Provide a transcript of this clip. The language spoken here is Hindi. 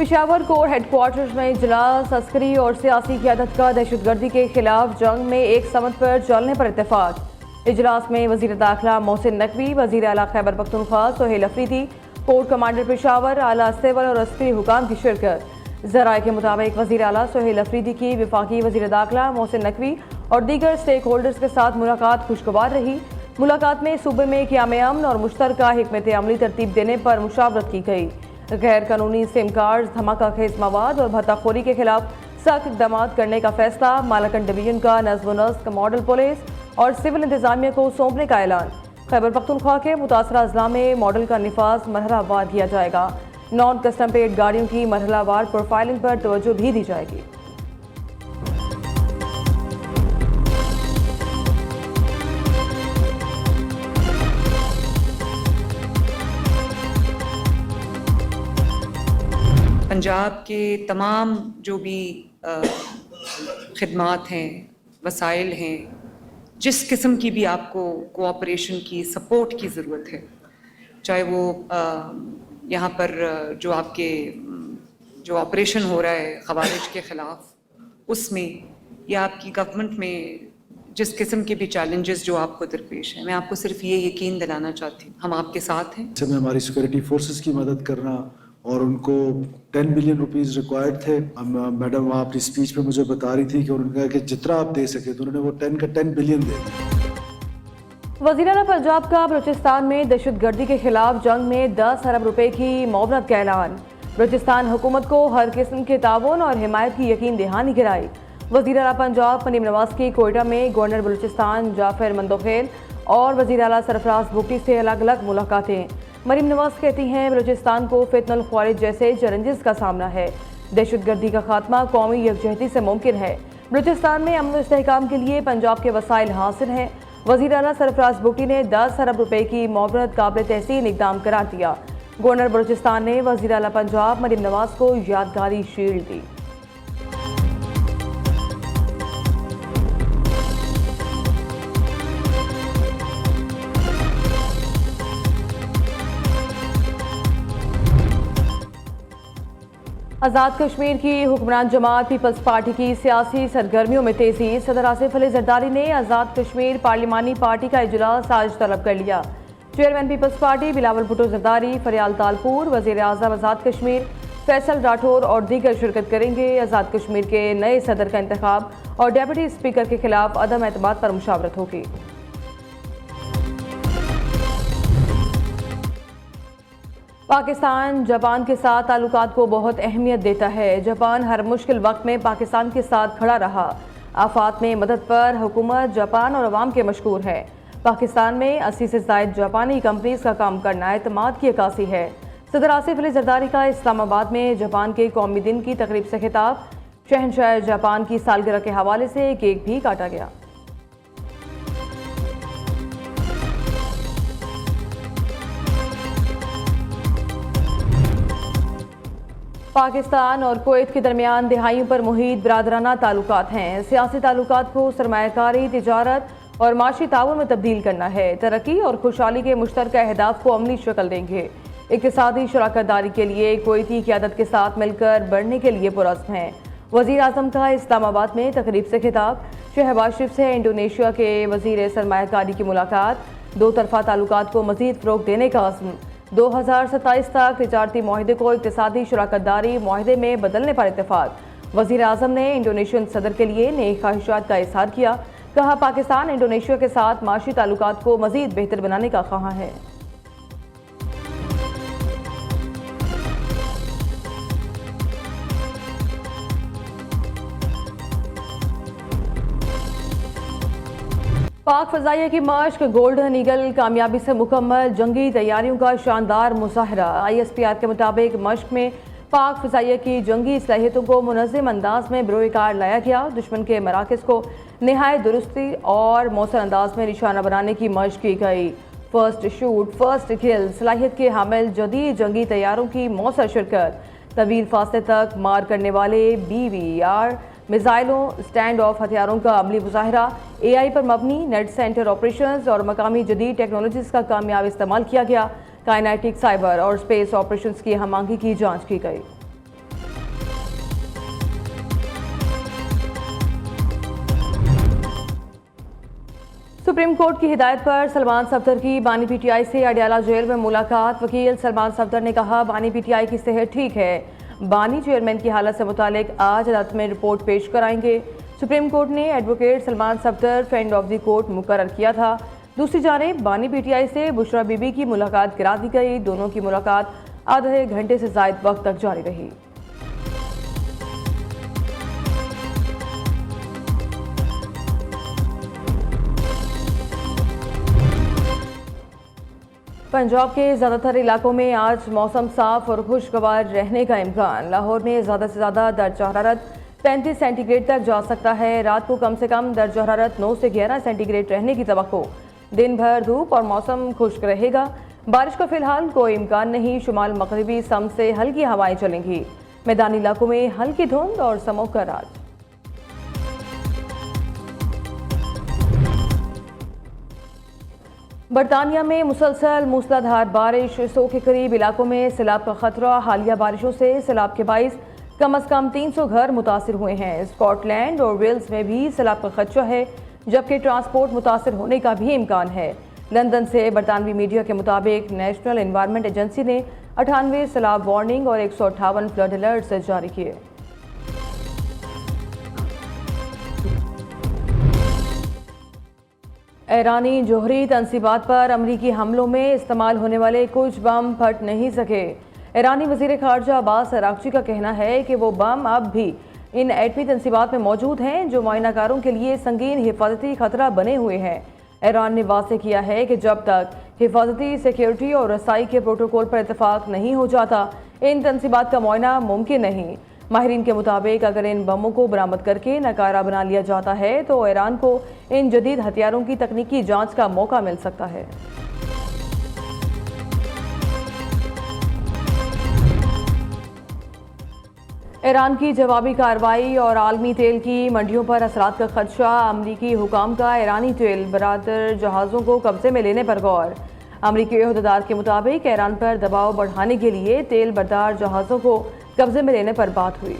पेशावर कोर हेडक्वार्टर्स में इजलास, अस्करी और सियासी क़यादत का दहशतगर्दी के खिलाफ जंग में एक समत पर चलने पर इत्तेफाक। इजलास में वज़ीर दाखिला मोहसिन नकवी, वज़ीर आला खैबर पख्तूनख्वा सोहेल अफरीदी, कोर कमांडर पेशावर, आला सिविल और अस्करी हुकाम की शिरकत। ज़राए के मुताबिक वज़ीर आला सोहेल अफरीदी की वफाकी वज़ीर दाखिला मोहसिन नकवी और दीगर स्टेक होल्डर्स के साथ मुलाकात खुशगवार रही। मुलाकात में सूबे में क़याम अमन और मुश्तरका हिकमत अमली तरतीब देने पर मुशावरत की गई। गैर कानूनी सिम कार्ड, धमाका खेज मवाद और भत्ताखोरी के खिलाफ सख्त इक़दाम करने का फैसला। मालाकन डिवीजन का नज़्म व नस्क मॉडल पुलिस और सिविल इंतजामिया को सौंपने का ऐलान। खैबर पख्तूनख्वा के मुतासरा अजला में मॉडल का निफाज मरहलावार किया जाएगा। नॉन कस्टम पेड गाड़ियों की मरहलावार प्रोफाइलिंग पर तवज्जो भी दी जाएगी। पंजाब के तमाम जो भी खिदमात हैं, वसाइल हैं, जिस किस्म की भी आपको कोऑपरेशन की, सपोर्ट की ज़रूरत है, चाहे वो यहाँ पर जो आपके जो ऑपरेशन हो रहा है ख़वारिज के ख़िलाफ़, उसमें या आपकी गवर्नमेंट में जिस किस्म के भी चैलेंजेस जो आपको दरपेश हैं, मैं आपको सिर्फ ये यकीन दिलाना चाहती हूँ, हम आपके साथ हैं। इसमें हमारी सिक्योरिटी फोर्सेस की मदद करना और उनको 10 बिलियन रुपीस रिक्वायर्ड थे। मैडम वहाँ अपनी स्पीच में मुझे बता रही थी कि उन्होंने कहा कि जितना आप दे सके, तो उन्होंने वो 10 का 10 बिलियन दे दिया। वज़ीर आला पंजाब का बलूचिस्तान में दहशतगर्दी के खिलाफ जंग में 10 अरब रुपए की मुआवनत का ऐलान। बलूचिस्तान हुकूमत को हर किस्म के ताउन और हिमायत की यकीन दहानी कराई। वज़ीर आला पंजाब मरीम नवाज की कोयटा में गवर्नर बलूचिस्तान जाफर मंदोखेल और वज़ीर आला सरफराज बुगटी से अलग अलग मुलाकातें। मरीम नवाज कहती हैं बलूचिस्तान को फितनुल ख्वारिज जैसे चैलेंजेस का सामना है। दहशतगर्दी का खात्मा कौमी यकजहती से मुमकिन है। बलूचिस्तान में अमन व इस्तेहकाम के लिए पंजाब के वसाइल हासिल हैं। वज़ीर आला सरफराज बुगटी ने 10 अरब रुपए की मुआवनत काबिल तहसीन इक़दाम करार दिया। गवर्नर बलूचिस्तान ने वज़ीर आला पंजाब मरीम नवाज को यादगारी शील्ड दी। आज़ाद कश्मीर की हुक्मरान जमात पीपल्स पार्टी की सियासी सरगर्मियों में तेजी। सदर आसिफ अली जरदारी ने आज़ाद कश्मीर पार्लिमानी पार्टी का इजलास आज तलब कर लिया। चेयरमैन पीपल्स पार्टी बिलावल भुट्टो जरदारी, फरियाल तालपुर, वज़ीर आज़म आज़ाद कश्मीर फैसल राठौर और दीगर शिरकत करेंगे। आज़ाद कश्मीर के नए सदर का इंतखाब और डेप्यूटी स्पीकर के खिलाफ अदम एतमाद पर मुशावरत होगी। पाकिस्तान जापान के साथ ताल्लुकात को बहुत अहमियत देता है। जापान हर मुश्किल वक्त में पाकिस्तान के साथ खड़ा रहा। आफात में मदद पर हुकूमत, जापान और अवाम के मशकूर है। पाकिस्तान में 80 से ज़ायद जापानी कंपनीज का काम करना एतमाद की अक्कासी है। सदर आसिफ अली जरदारी का इस्लामाबाद में जापान के कौमी दिन की तकरीब से खिताब। शहनशाह जापान की सालगिरह के हवाले से केक भी काटा गया। पाकिस्तान और कुवैत के दरमियान दिहाइयों पर मुहीत बरादराना ताल्लुकात हैं। सियासी ताल्लुकात को सरमायाकारी, तिजारत और माशी ताउन में तब्दील करना है। तरक्की और खुशहाली के मुश्तरका अहदाफ को अमली शक्ल देंगे। इक़्तिसादी शराकतदारी के लिए कुवैती क़यादत के साथ मिलकर बढ़ने के लिए पुरज़्म हैं। वज़ीर आज़म का इस्लामाबाद में तकरीब से खिताब। शहबाज शरीफ से इंडोनेशिया के वज़ीर सरमायाकारी की मुलाकात। दो तरफ़ा ताल्लुकात को मज़ीद फ़रोग़ देने का अज़्म। 2027 तक तिजारती मुआहदे को इक़्तिसादी शराकतदारी मुआहदे में बदलने पर इत्तेफाक। वज़ीर आज़म ने इंडोनेशियन सदर के लिए नई ख्वाहिशात का इज़हार किया। कहा पाकिस्तान इंडोनेशिया के साथ माशी ताल्लुकात को मज़ीद बेहतर बनाने का ख्वाह है। पाक फ़ज़ाइया की मश्क गोल्डन ईगल कामयाबी से मुकम्मल। जंगी तैयारियों का शानदार मुज़ाहरा। ISPR के मुताबिक मश्क में पाक फ़ज़ाइया की जंगी सलाहियतों को मुनज़्ज़म अंदाज में बरोकार लाया गया। दुश्मन के मराकज़ को नहायत दुरुस्ती और मौसर अंदाज में निशाना बनाने की मश्क की गई। फर्स्ट शूट फर्स्ट किल सलाहियत के हामिल जदीद जंगी तैयारों की मौसर शिरकत। तवील फासले तक मार करने वाले BVR मिसाइलों, स्टैंड ऑफ हथियारों का अमली मुज़ाहरा, AI पर मबनी नेट सेंटर ऑपरेशंस और मकामी जदीद टेक्नोलॉजीज़ का कामयाब इस्तेमाल किया गया। कायनेटिक, साइबर और स्पेस ऑपरेशंस की हम आहंगी की जांच की गई। सुप्रीम कोर्ट की हिदायत पर सलमान सफदर की बानी पीटीआई से अडयाला जेल में मुलाकात। वकील सलमान सफदर ने कहा, बानी पीटीआई की सेहत ठीक है। बानी चेयरमैन की हालत से मुतालिक आज अदालत में रिपोर्ट पेश कराएंगे। सुप्रीम कोर्ट ने advocate Salman Safdar friend of the court मुकर्रर किया था। दूसरी जानिब बानी पीटीआई से बुशरा बीबी की मुलाकात गिरा दी गई। दोनों की मुलाकात आधे घंटे से ज़ायद वक्त तक जारी रही। पंजाब के ज़्यादातर इलाकों में आज मौसम साफ और खुशगवार रहने का इम्कान। लाहौर में ज़्यादा से ज़्यादा दर्ज हरारत 35 सेंटीग्रेड तक जा सकता है। रात को कम से कम दर्ज हरारत 9 से 11 सेंटीग्रेड रहने की तवक्को। दिन भर धूप और मौसम खुश्क रहेगा। बारिश का फिलहाल कोई इम्कान नहीं। शुमाल मगरिबी सम से हल्की हवाएं चलेंगी। मैदानी इलाकों में हल्की धुंध और स्मोक का राज। बरतानिया में मुसलसल मूसलाधार बारिश, 100 के करीब इलाकों में सैलाब का खतरा। हालिया बारिशों से सैलाब के बाइस कम अज कम 300 घर मुतासिर हुए हैं। स्कॉटलैंड और वेल्स में भी सैलाब का खदशा है, जबकि ट्रांसपोर्ट मुतासिर होने का भी इम्कान है। लंदन से बरतानवी मीडिया के मुताबिक नेशनल एनवायरनमेंट एजेंसी ने 98 सैलाब वार्निंग और 158 फ्लड अलर्ट जारी किए। ईरानी जोहरी तंसीबात पर अमरीकी हमलों में इस्तेमाल होने वाले कुछ बम फट नहीं सके। ईरानी वज़ीर ख़ारजा अब्बास अराग़ची का कहना है कि वो बम अब भी इन एटमी तंसीबात में मौजूद हैं, जो मुआयनाकारों के लिए संगीन हिफाजती खतरा बने हुए हैं। ईरान ने वाज़ेह किया है कि जब तक हिफाजती, सिक्योरिटी और रसाई के प्रोटोकॉल पर इतफाक़ नहीं हो जाता, इन तंसीबात का मुआयना मुमकिन नहीं। माहिरीन के मुताबिक अगर इन बमों को बरामद करके नकारा बना लिया जाता है तो ईरान को इन जदीद हथियारों की तकनीकी जांच का मौका मिल सकता है। ईरान की जवाबी कार्रवाई और आलमी तेल की मंडियों पर असरात का खदशा। अमरीकी हुकाम का ईरानी तेल बरादर जहाज़ों को कब्जे में लेने पर गौर। अमरीकी ओहदेदार के मुताबिक ईरान पर दबाव बढ़ाने के लिए तेल बरदार जहाज़ों को कब्जे में लेने पर बात हुई।